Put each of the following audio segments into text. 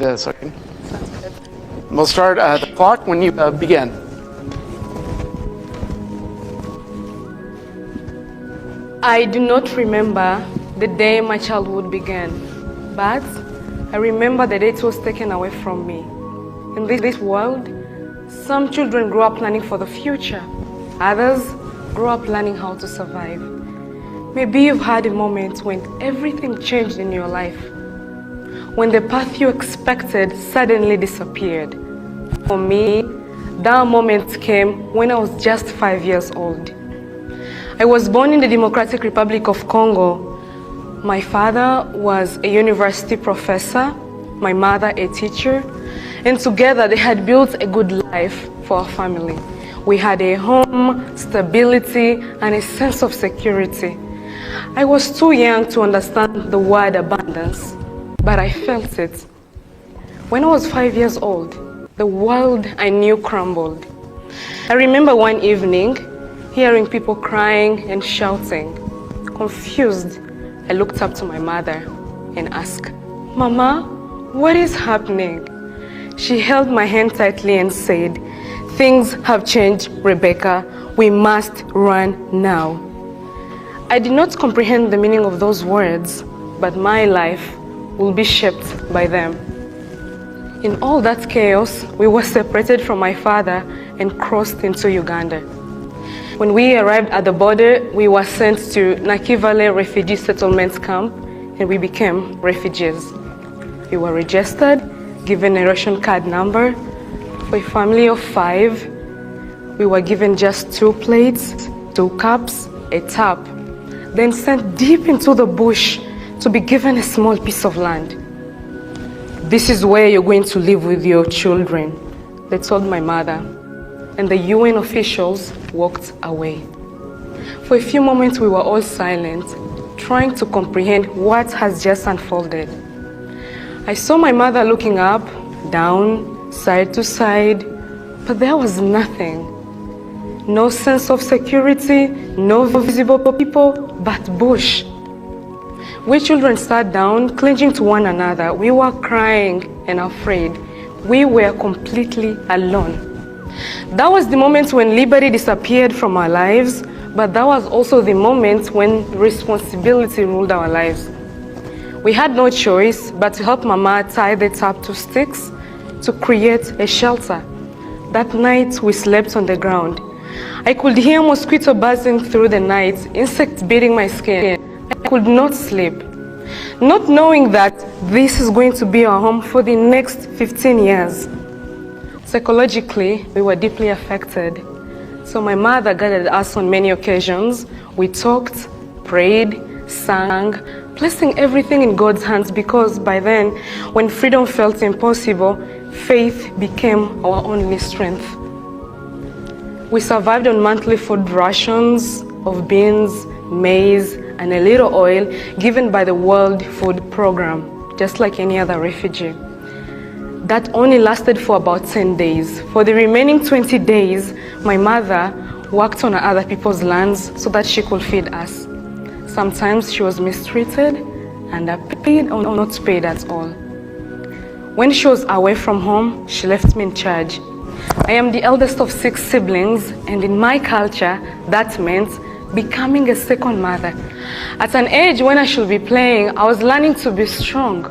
Yes, okay. We'll start the clock when you begin. I do not remember the day my childhood began, but I remember the day it was taken away from me. In this world, some children grow up planning for the future. Others grow up learning how to survive. Maybe you've had a moment when everything changed in your life, when the path you expected suddenly disappeared. For me, that moment came when I was just 5 years old. I was born in the Democratic Republic of Congo. My father was a university professor, my mother a teacher, and together they had built a good life for our family. We had a home, stability, and a sense of security. I was too young to understand the word abundance, but I felt it. When I was 5 years old, the world I knew crumbled. I remember one evening, hearing people crying and shouting. Confused, I looked up to my mother and asked, "Mama, what is happening?" She held my hand tightly and said, "Things have changed, Rebecca. We must run now." I did not comprehend the meaning of those words, but my life will be shaped by them. In all that chaos, we were separated from my father and crossed into Uganda. When we arrived at the border, we were sent to Nakivale refugee settlement camp and we became refugees. We were registered, given a ration card number. For a family of 5, we were given just 2 plates, 2 cups, a tap, then sent deep into the bush to be given a small piece of land. "This is where you're going to live with your children," they told my mother, and the UN officials walked away. For a few moments we were all silent, trying to comprehend what has just unfolded. I saw my mother looking up, down, side to side, but there was nothing. No sense of security, no visible people, but bush. We children sat down, clinging to one another. We were crying and afraid. We were completely alone. That was the moment when liberty disappeared from our lives, but that was also the moment when responsibility ruled our lives. We had no choice but to help Mama tie the tap to sticks to create a shelter. That night we slept on the ground. I could hear mosquito buzzing through the night, insects beating my skin. I could not sleep, not knowing that this is going to be our home for the next 15 years. Psychologically, we were deeply affected. So my mother gathered us on many occasions. We talked, prayed, sang, placing everything in God's hands, because by then, when freedom felt impossible, faith became our only strength. We survived on monthly food rations of beans, maize, and a little oil given by the World Food Program, just like any other refugee. That only lasted for about 10 days. For the remaining 20 days, my mother worked on other people's lands so that she could feed us. Sometimes she was mistreated, underpaid, or not paid at all. When she was away from home, she left me in charge. I am the eldest of 6 siblings, and in my culture, that meant becoming a second mother. At an age when I should be playing, I was learning to be strong.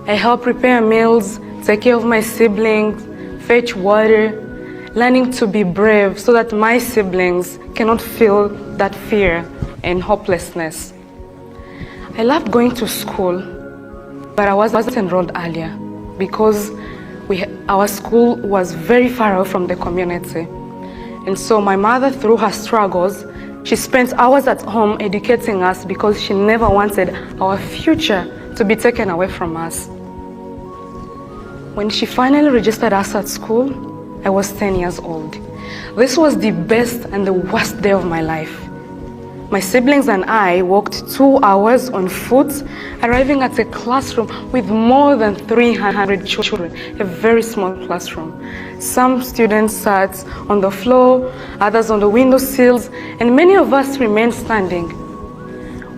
I helped prepare meals, take care of my siblings, fetch water, learning to be brave so that my siblings cannot feel that fear and hopelessness. I loved going to school, but I wasn't enrolled earlier because our school was very far away from the community. And so my mother, through her struggles, she spent hours at home educating us because she never wanted our future to be taken away from us. When she finally registered us at school, I was 10 years old. This was the best and the worst day of my life. My siblings and I walked 2 hours on foot, arriving at a classroom with more than 300 children, a very small classroom. Some students sat on the floor, others on the window sills, and many of us remained standing.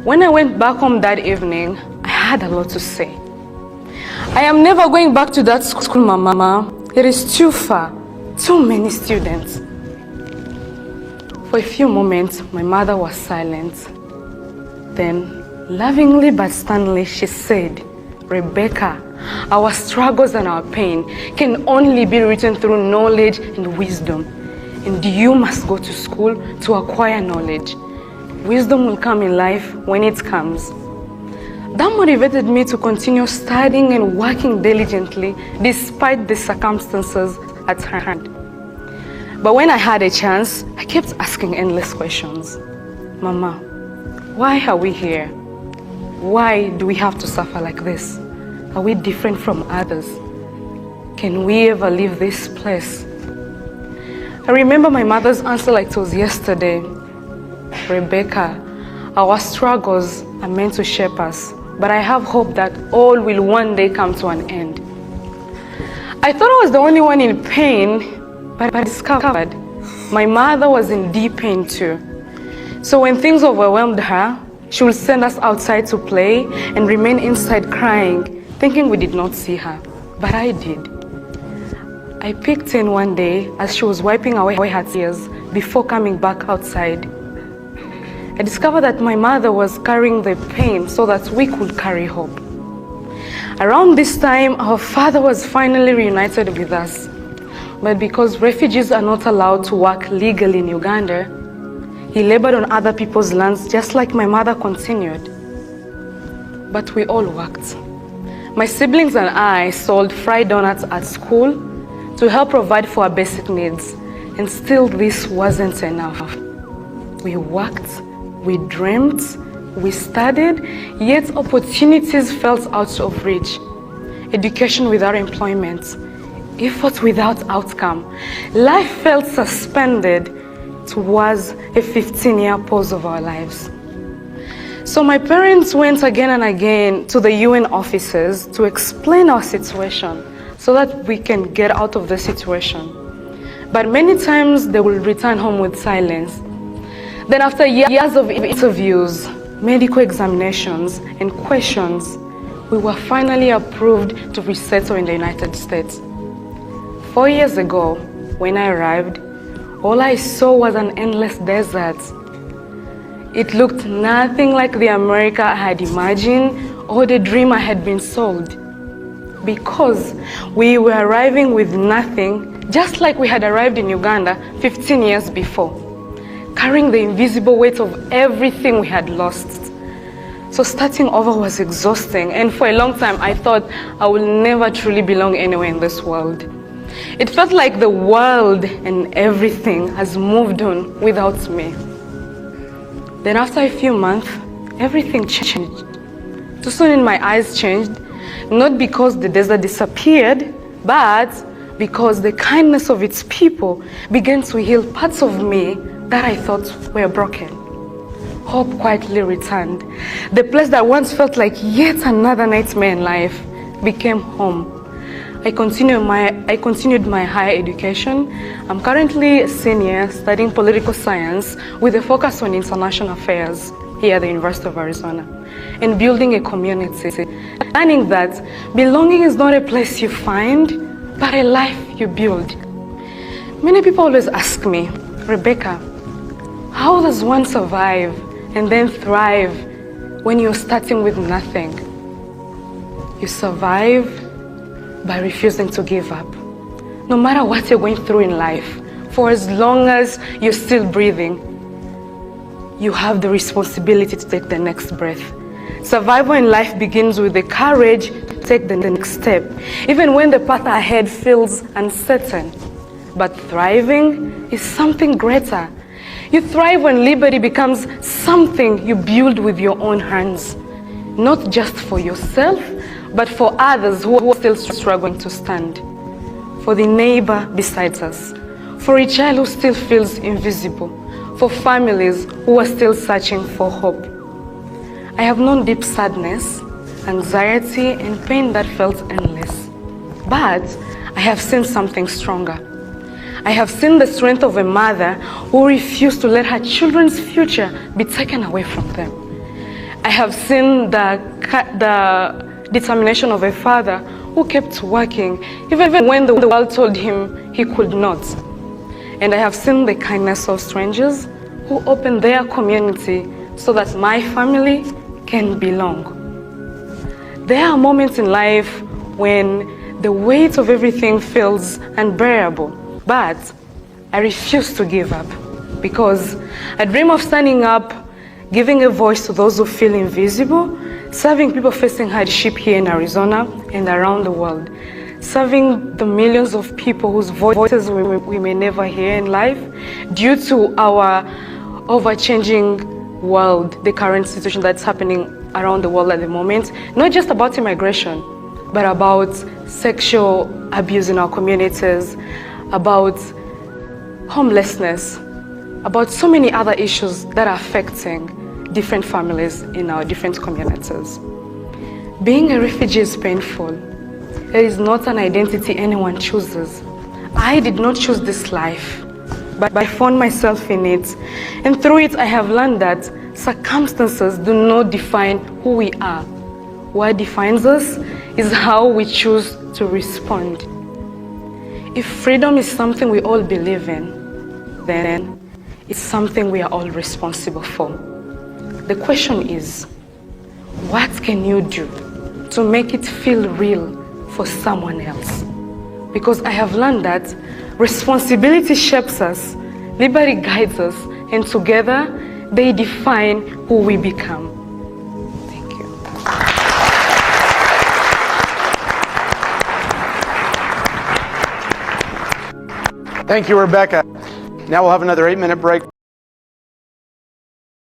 When I went back home that evening, I had a lot to say. I am never going back to that school, Mama. It is too far, too many students. For a few moments, my mother was silent. Then, lovingly but sternly, she said, Rebecca, our struggles and our pain can only be written through knowledge and wisdom. And you must go to school to acquire knowledge. Wisdom will come in life when it comes. That motivated me to continue studying and working diligently despite the circumstances at hand. But when I had a chance, I kept asking endless questions. Mama, why are we here? Why do we have to suffer like this? Are we different from others? Can we ever leave this place? I remember my mother's answer like it was yesterday. Rebecca, our struggles are meant to shape us, but I have hope that all will one day come to an end. I thought I was the only one in pain, but I discovered my mother was in deep pain too. So when things overwhelmed her, she would send us outside to play and remain inside crying, thinking we did not see her. But I did. I peeked in one day as she was wiping away her tears before coming back outside. I discovered that my mother was carrying the pain so that we could carry hope. Around this time, our father was finally reunited with us. But because refugees are not allowed to work legally in Uganda, he labored on other people's lands just like my mother continued. But we all worked. My siblings and I sold fried donuts at school to help provide for our basic needs. And still this wasn't enough. We worked, we dreamed, we studied, yet opportunities felt out of reach. Education without employment, effort without outcome. Life felt suspended. It was a 15-year pause of our lives. So my parents went again and again to the UN offices to explain our situation so that we can get out of the situation. But many times they will return home with silence. Then after years of interviews, medical examinations, and questions, we were finally approved to resettle in the United States. 4 years ago, when I arrived, all I saw was an endless desert. It looked nothing like the America I had imagined or the dream I had been sold. Because we were arriving with nothing, just like we had arrived in Uganda 15 years before, carrying the invisible weight of everything we had lost. So starting over was exhausting, and for a long time I thought I will never truly belong anywhere in this world. It felt like the world and everything has moved on without me. Then after a few months, everything changed. Too soon my eyes changed, not because the desert disappeared, but because the kindness of its people began to heal parts of me that I thought were broken. Hope quietly returned. The place that once felt like yet another nightmare in life became home. I continued my higher education. I'm currently a senior studying political science with a focus on international affairs here at the University of Arizona, and building a community, learning that belonging is not a place you find, but a life you build. Many people always ask me, Rebecca, how does one survive and then thrive when you're starting with nothing? You survive by refusing to give up. No matter what you're going through in life, for as long as you're still breathing, you have the responsibility to take the next breath. Survival in life begins with the courage to take the next step, even when the path ahead feels uncertain. But thriving is something greater. You thrive when liberty becomes something you build with your own hands, not just for yourself, but for others who are still struggling to stand, for the neighbor beside us, for a child who still feels invisible, for families who are still searching for hope. I have known deep sadness, anxiety, and pain that felt endless, but I have seen something stronger. I have seen the strength of a mother who refused to let her children's future be taken away from them. I have seen the determination of a father who kept working even when the world told him he could not. And I have seen the kindness of strangers who open their community so that my family can belong. There are moments in life when the weight of everything feels unbearable, but I refuse to give up because I dream of standing up, giving a voice to those who feel invisible, serving people facing hardship here in Arizona and around the world, serving the millions of people whose voices we may never hear in life due to our ever-changing world, the current situation that's happening around the world at the moment, not just about immigration, but about sexual abuse in our communities, about homelessness, about so many other issues that are affecting different families in our different communities. Being a refugee is painful. It is not an identity anyone chooses. I did not choose this life, but I found myself in it. And through it, I have learned that circumstances do not define who we are. What defines us is how we choose to respond. If freedom is something we all believe in, then it's something we are all responsible for. The question is, what can you do to make it feel real for someone else? Because I have learned that responsibility shapes us, liberty guides us, and together they define who we become. Thank you. Thank you, Rebecca. Now we'll have another 8-minute break.